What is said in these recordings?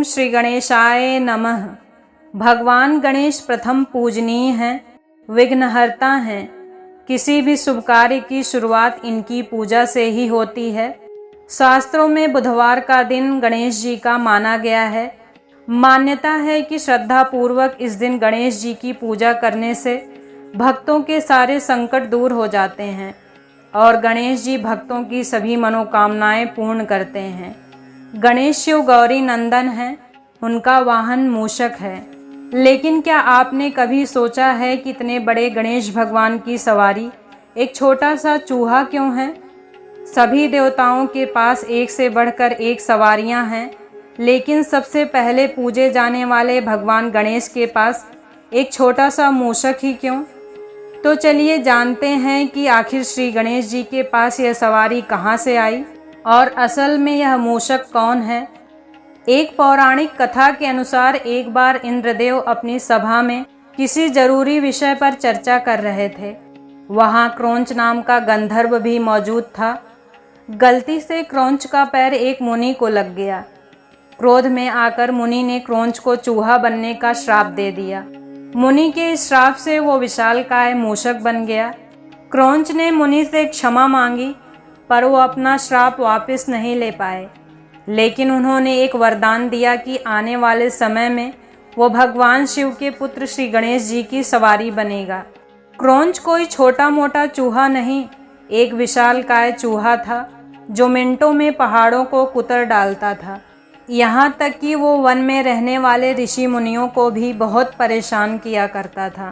श्री गणेशाय नमः। भगवान गणेश प्रथम पूजनीय हैं, विघ्नहर्ता हैं। किसी भी शुभ कार्य की शुरुआत इनकी पूजा से ही होती है। शास्त्रों में बुधवार का दिन गणेश जी का माना गया है। मान्यता है कि श्रद्धापूर्वक इस दिन गणेश जी की पूजा करने से भक्तों के सारे संकट दूर हो जाते हैं और गणेश जी भक्तों की सभी मनोकामनाएं पूर्ण करते हैं। गणेश शिव गौरी नंदन हैं, उनका वाहन मूषक है। लेकिन क्या आपने कभी सोचा है कि इतने बड़े गणेश भगवान की सवारी एक छोटा सा चूहा क्यों है? सभी देवताओं के पास एक से बढ़कर एक सवारियां हैं, लेकिन सबसे पहले पूजे जाने वाले भगवान गणेश के पास एक छोटा सा मूषक ही क्यों? तो चलिए जानते हैं कि आखिर श्री गणेश जी के पास यह सवारी कहाँ से आई और असल में यह मूषक कौन है। एक पौराणिक कथा के अनुसार एक बार इंद्रदेव अपनी सभा में किसी जरूरी विषय पर चर्चा कर रहे थे। वहाँ क्रोंच नाम का गंधर्व भी मौजूद था। गलती से क्रोंच का पैर एक मुनि को लग गया। क्रोध में आकर मुनि ने क्रोंच को चूहा बनने का श्राप दे दिया। मुनि के इस श्राप से वो विशालकाय मूषक बन गया। क्रोंच ने मुनि से क्षमा मांगी, पर वो अपना श्राप वापस नहीं ले पाए। लेकिन उन्होंने एक वरदान दिया कि आने वाले समय में वो भगवान शिव के पुत्र श्री गणेश जी की सवारी बनेगा। क्रोंच कोई छोटा मोटा चूहा नहीं, एक विशालकाय चूहा था जो मिनटों में पहाड़ों को कुतर डालता था। यहाँ तक कि वो वन में रहने वाले ऋषि मुनियों को भी बहुत परेशान किया करता था।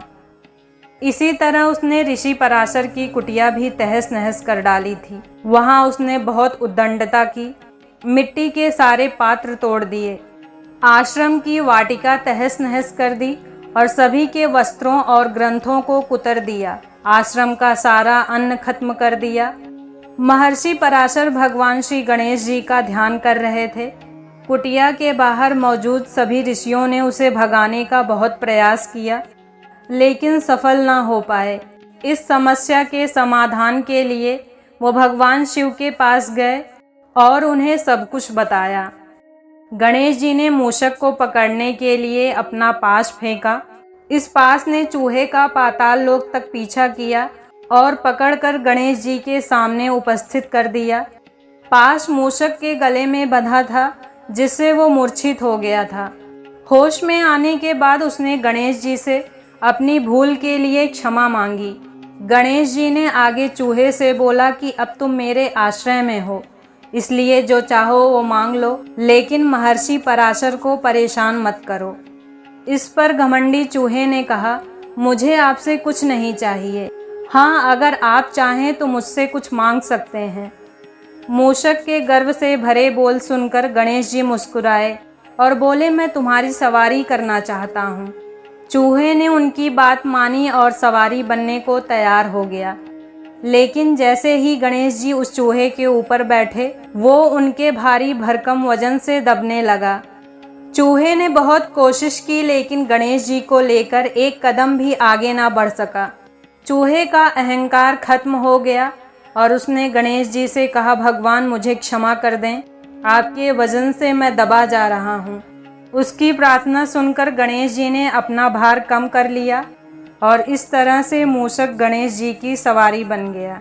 इसी तरह उसने ऋषि पराशर की कुटिया भी तहस नहस कर डाली थी। वहाँ उसने बहुत उद्दंडता की, मिट्टी के सारे पात्र तोड़ दिए, आश्रम की वाटिका तहस नहस कर दी और सभी के वस्त्रों और ग्रंथों को कुतर दिया। आश्रम का सारा अन्न खत्म कर दिया। महर्षि पराशर भगवान श्री गणेश जी का ध्यान कर रहे थे। कुटिया के बाहर मौजूद सभी ऋषियों ने उसे भगाने का बहुत प्रयास किया, लेकिन सफल न हो पाए। इस समस्या के समाधान के लिए वो भगवान शिव के पास गए और उन्हें सब कुछ बताया। गणेश जी ने मूषक को पकड़ने के लिए अपना पाश फेंका। इस पाश ने चूहे का पाताल लोक तक पीछा किया और पकड़कर गणेश जी के सामने उपस्थित कर दिया। पाश मूषक के गले में बंधा था, जिससे वो मूर्छित हो गया था। होश में आने के बाद उसने गणेश जी से अपनी भूल के लिए क्षमा मांगी। गणेश जी ने आगे चूहे से बोला कि अब तुम मेरे आश्रय में हो, इसलिए जो चाहो वो मांग लो, लेकिन महर्षि पराशर को परेशान मत करो। इस पर घमंडी चूहे ने कहा, मुझे आपसे कुछ नहीं चाहिए। हाँ, अगर आप चाहें तो मुझसे कुछ मांग सकते हैं। मूषक के गर्व से भरे बोल सुनकर गणेश जी मुस्कुराए और बोले, मैं तुम्हारी सवारी करना चाहता हूँ। चूहे ने उनकी बात मानी और सवारी बनने को तैयार हो गया। लेकिन जैसे ही गणेश जी उस चूहे के ऊपर बैठे, वो उनके भारी भरकम वजन से दबने लगा। चूहे ने बहुत कोशिश की, लेकिन गणेश जी को लेकर एक कदम भी आगे ना बढ़ सका। चूहे का अहंकार खत्म हो गया और उसने गणेश जी से कहा, भगवान मुझे क्षमा कर दें, आपके वजन से मैं दबा जा रहा हूँ। उसकी प्रार्थना सुनकर गणेश जी ने अपना भार कम कर लिया और इस तरह से मूषक गणेश जी की सवारी बन गया।